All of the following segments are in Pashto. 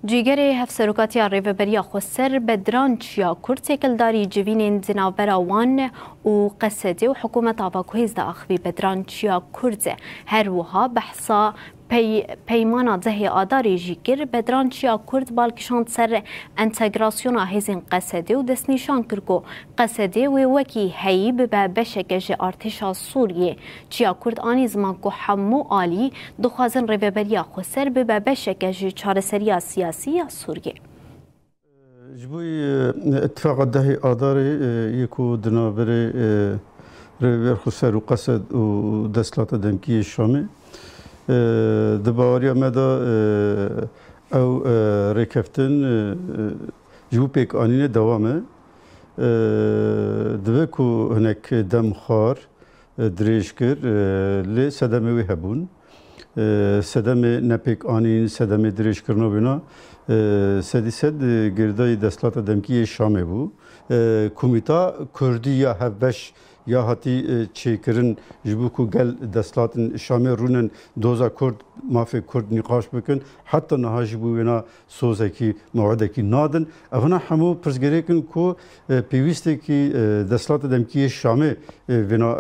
جیگری هفسروکاتی ریوبریا خسر بدران چیا کرد تکلداری جوینین زنابرا وان و قصدی و حکومت آواکویز دا اخوی بدران چیا کرد هر وها بحثا پیمانا زهی آداری جیگر بدران چیا کرد بالکشان سر انتگراسیون هزین قصدی و دست نشان کرگو قصدی و وکی هیب به بشکج ارتشا سوریه چیا کرد آنی زمان که همو آلی دخوازن ریوبریا خسر به بشکج چارسریا سیاسی سوریه جبوی اتفاق دهی آداری یکو دنابری ریوبر خسر و قصد و دستلات دمکی شامی دباوریا مدا او رکفتن جو پیک آنین دوامه دوه کو هنک دم خار دریش کر لی سدمه وی هبون سدمه نپیک آنین سدمه دریش کرنو بینا سدیسد گردای دستلات دمکی شامه بو کومیتا کردی یا هفبش یا هاتی چیکرین جبو کو گل دستلاتن شامی رونن دوزا کرد مافی کرد نقاش بکن حتی نها جبو وینا سوزکی موعدکی نادن اونا همو پرزگری کن کو پیوسته کی دستلات دمکی شامی وینا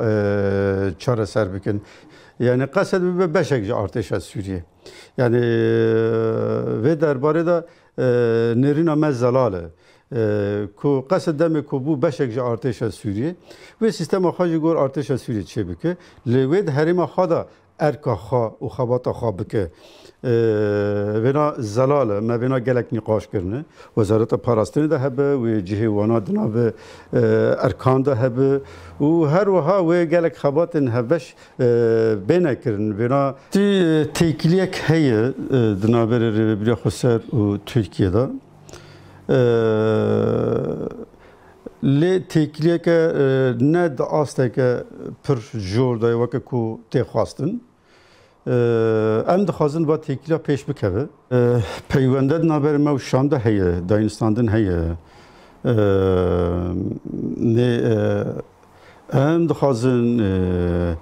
چاره سر بکن yani قصد به بشک ارتش از سوریه yani و درباره دا نرینا مزلاله کو قصد دم کو بو بشک ارتش از سوریه و سیستم خواهی گور ارتش از سوریه چه بکه لوید حریم خدا ارکا خا و خبات خا بکه وینا زلاله ما وینا گلک نقاش کرنه وزارت پاراستنی ده هبه و جهه وانا دناب ارکان ده هبه و هر وها و گلک خباتن هبش بینه کرن وینا تیکلیک هیه دنابر ریوبریا خسر و ترکیه ده لی تکلیه که نه داسته که پر جور دای وقت کو تخواستن ام دخوازن با تکلیه پیش بکوه پیونده نابر ما و شام ده هیه داینستاندن هیه نه ام دخوازن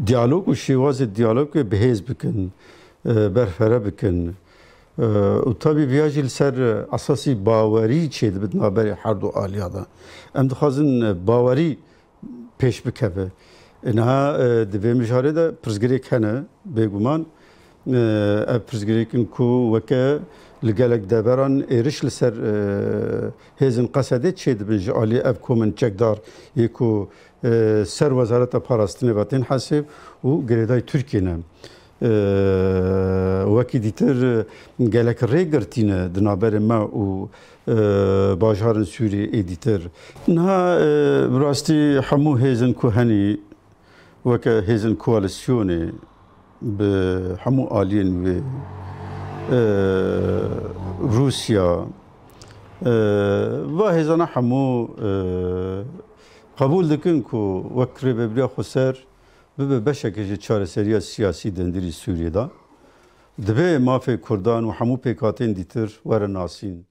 دیالوگ و شیواز دیالوگ بهیز بکن برفره بکن و طبعا ویاجیل سر اساسی باوری چید بدنا بری هر دو آلیادا ام دخوازن باوری پیش بکوه اینها دوی مجاره ده پرزگری کنه بگومان پرزگری کن کو وکه لگلک دبران ایرش لسر هزن قصده چید بنج آلی اب کومن چکدار یکو سر وزارت پاراستنی باتین حسیب و گریدای ترکیه نم وکی دیتر گلک ریگرتینه دنابر ما و باجارن سوری ایدیتر نه براستی همو هیزن کوهنی وک هیزن کوالسیونی به همو آلین و روسیا و هیزن همو قبول دکن کو وک ریوبریا خسر به بشکل چارەسەریya سیاسی دندری سوریه دا دبی مافی کردان و همو پیکاتین دیتر ور ناسین